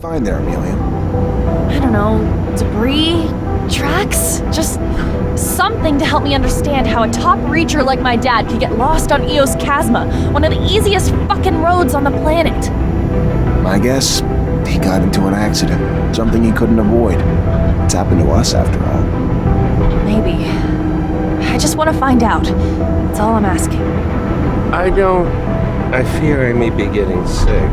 find there, Amelia? I don't know, debris? Tracks? Just something to help me understand how a top reacher like my dad could get lost on Eos Chasma, one of the easiest fucking roads on the planet. My guess, he got into an accident. Something he couldn't avoid. It's happened to us, after all. Maybe. I just want to find out. That's all I'm asking. I fear I may be getting sick.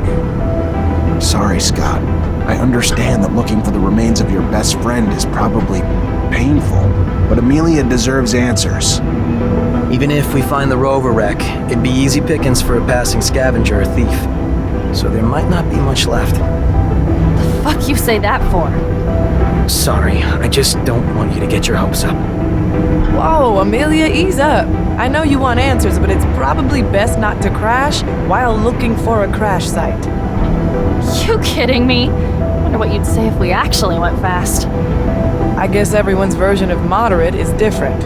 Sorry, Scott. I understand that looking for the remains of your best friend is probably painful, but Amelia deserves answers. Even if we find the rover wreck, it'd be easy pickings for a passing scavenger or thief. So there might not be much left. The fuck you say that for? Sorry, I just don't want you to get your hopes up. Whoa, Amelia, ease up. I know you want answers, but it's probably best not to crash while looking for a crash site. You kidding me? Wonder what you'd say if we actually went fast. I guess everyone's version of moderate is different.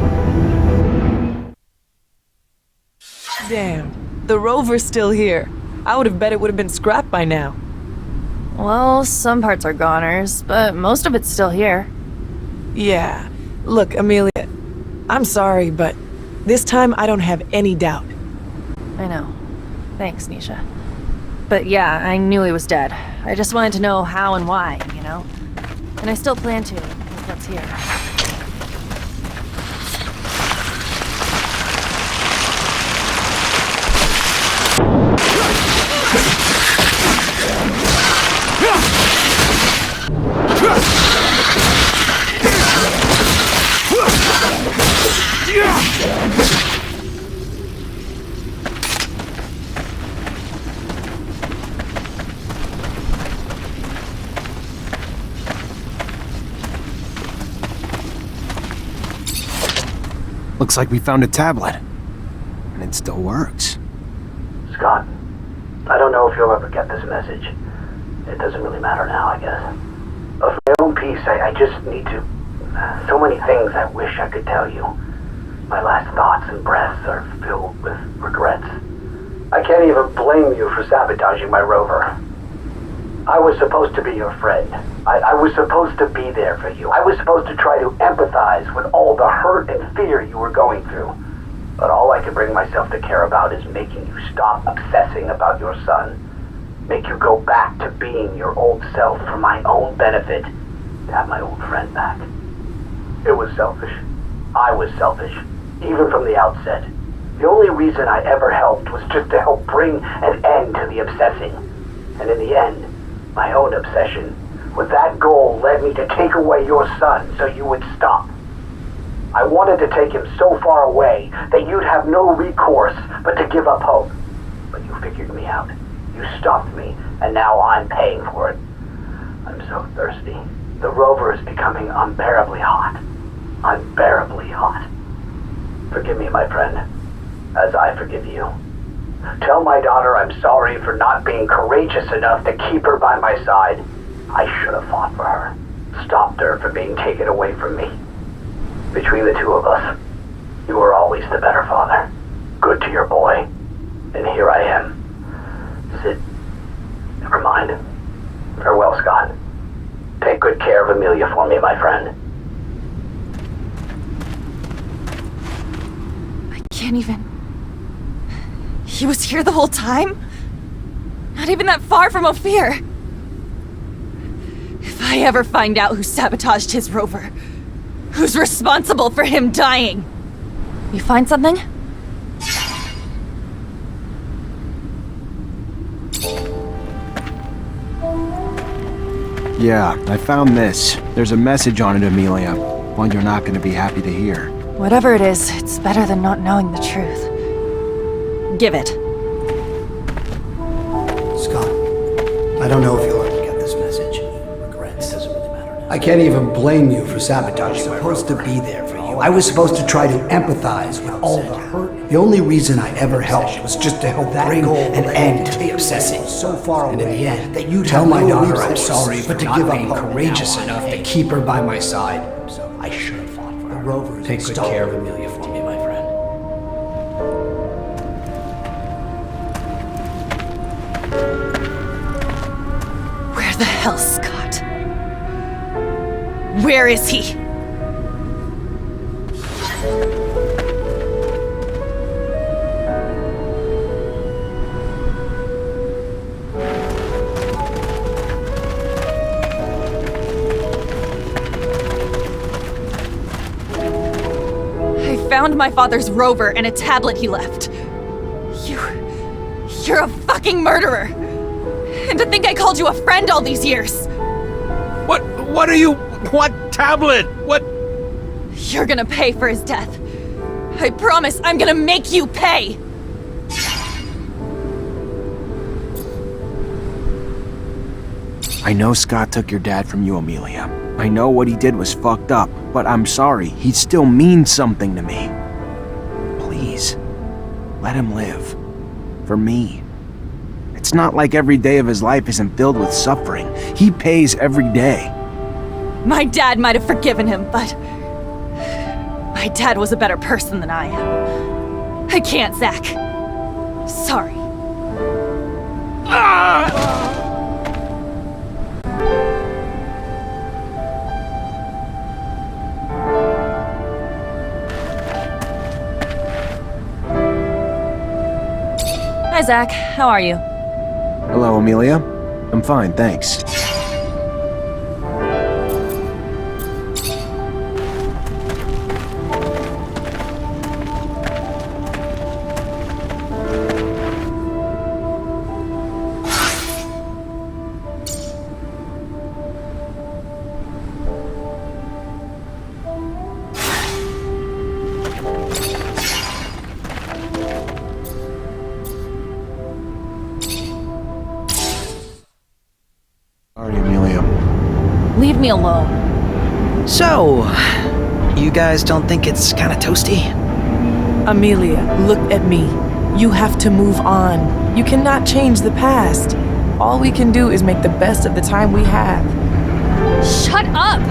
Damn, the rover's still here. I would have bet it would have been scrapped by now. Well, some parts are goners, but most of it's still here. Yeah. Look, Amelia, I'm sorry, but this time I don't have any doubt. I know. Thanks, Nisha. But yeah, I knew he was dead. I just wanted to know how and why, you know? And I still plan to, with what's here. Looks like we found a tablet. And it still works. Scott, I don't know if you'll ever get this message. It doesn't really matter now, I guess. Of my own peace, I just need to... So many things I wish I could tell you. My last thoughts and breaths are filled with regrets. I can't even blame you for sabotaging my rover. I was supposed to be your friend. I was supposed to be there for you. I was supposed to try to empathize with all the hurt and fear you were going through. But all I could bring myself to care about is making you stop obsessing about your son. Make you go back to being your old self for my own benefit. To have my old friend back. It was selfish. I was selfish. Even from the outset. The only reason I ever helped was just to help bring an end to the obsessing. And in the end, my own obsession with that goal led me to take away your son so you would stop. I wanted to take him so far away that you'd have no recourse but to give up hope. But you figured me out. You stopped me, and now I'm paying for it. I'm so thirsty. The rover is becoming unbearably hot. Unbearably hot. Forgive me, my friend, as I forgive you. Tell my daughter I'm sorry for not being courageous enough to keep her by my side. I should have fought for her. Stopped her from being taken away from me. Between the two of us, you were always the better father. Good to your boy. And here I am. Sid, never mind. Farewell, Scott. Take good care of Amelia for me, my friend. I can't even... He was here the whole time? Not even that far from Ophir. If I ever find out who sabotaged his rover, who's responsible for him dying? You find something? Yeah, I found this. There's a message on it, Amelia. One you're not going to be happy to hear. Whatever it is, it's better than not knowing the truth. Give it. Scott, I don't know if you'll ever get this message. Regrets. It doesn't really matter now. I can't even blame you for sabotaging my rover. I was supposed to be there for you. I was supposed to try to empathize with all the hurt. The only reason I ever helped was just to help bring an end to the obsessing. So far away, and in the end, that you'd tell my daughter I'm sorry, but to give up courageous enough to keep her by my side. So I should have fought for her. The rover. Take good care of Amelia for me, my friend. Where the hell's Scott? Where is he? I found my father's rover and a tablet he left. You're a fucking murderer! And to think I called you a friend all these years! What are you... What tablet? What... You're gonna pay for his death. I promise I'm gonna make you pay! I know Scott took your dad from you, Amelia. I know what he did was fucked up, but I'm sorry, he still means something to me. Please, let him live. For me. It's not like every day of his life isn't filled with suffering. He pays every day. My dad might have forgiven him, but... my dad was a better person than I am. I can't, Zach. Sorry. Hi, Zach. How are you? Hello, Amelia. I'm fine, thanks. Sorry, Amelia. Leave me alone. So, you guys don't think it's kind of toasty? Amelia, look at me. You have to move on. You cannot change the past. All we can do is make the best of the time we have. Shut up!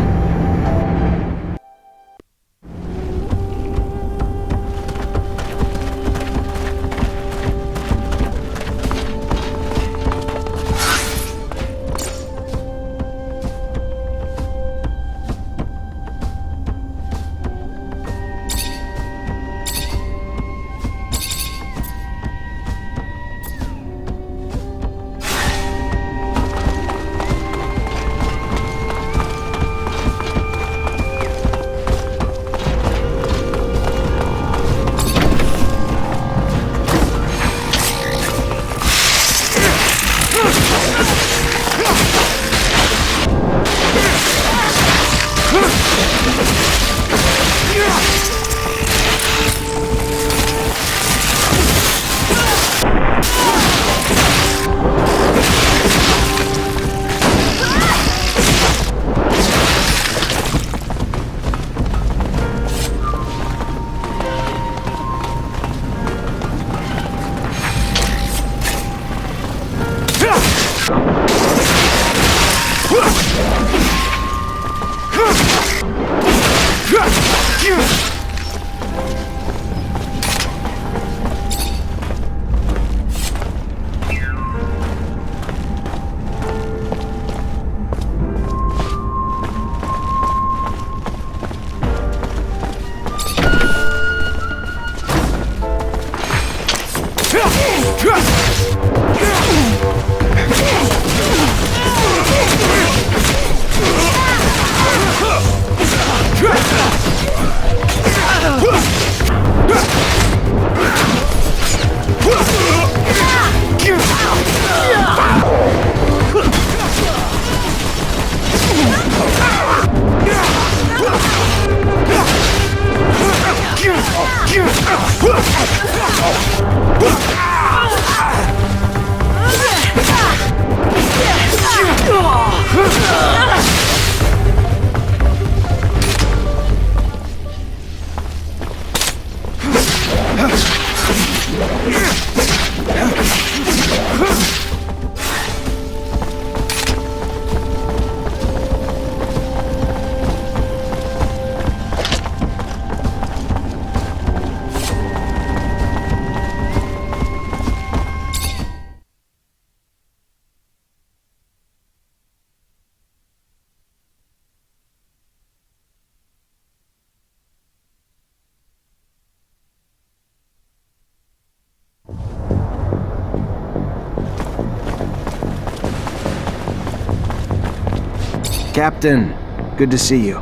Captain, good to see you.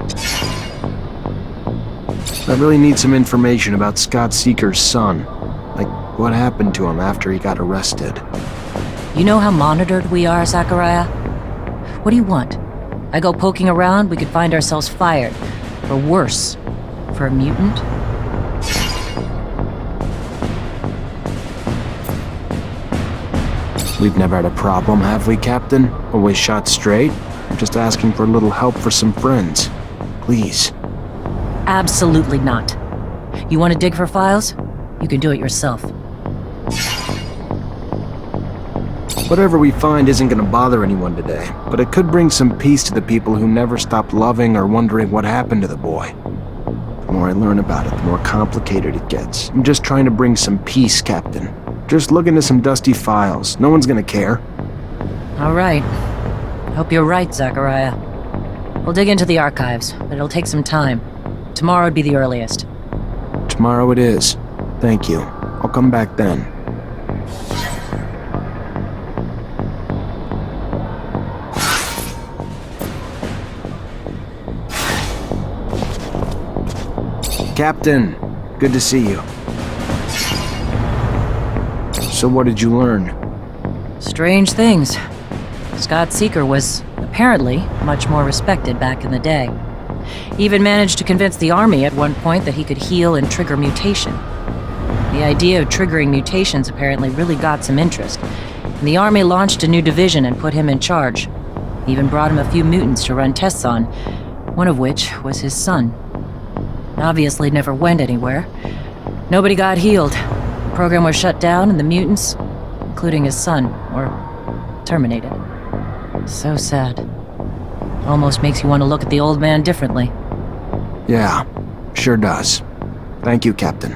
I really need some information about Scott Seeker's son. Like, what happened to him after he got arrested? You know how monitored we are, Zachariah? What do you want? I go poking around, we could find ourselves fired. Or worse, for a mutant? We've never had a problem, have we, Captain? Always shot straight? I'm just asking for a little help for some friends. Please. Absolutely not. You want to dig for files? You can do it yourself. Whatever we find isn't gonna bother anyone today, but it could bring some peace to the people who never stopped loving or wondering what happened to the boy. The more I learn about it, the more complicated it gets. I'm just trying to bring some peace, Captain. Just look into some dusty files. No one's gonna care. All right. Hope you're right, Zachariah. We'll dig into the archives, but it'll take some time. Tomorrow would be the earliest. Tomorrow it is. Thank you. I'll come back then. Captain, good to see you. So what did you learn? Strange things. Scott Seeker was, apparently, much more respected back in the day. He even managed to convince the army at one point that he could heal and trigger mutation. The idea of triggering mutations apparently really got some interest, and the army launched a new division and put him in charge. He even brought him a few mutants to run tests on, one of which was his son. Obviously never went anywhere. Nobody got healed. The program was shut down and the mutants, including his son, were terminated. So sad. Almost makes you want to look at the old man differently. Yeah, sure does. Thank you, Captain.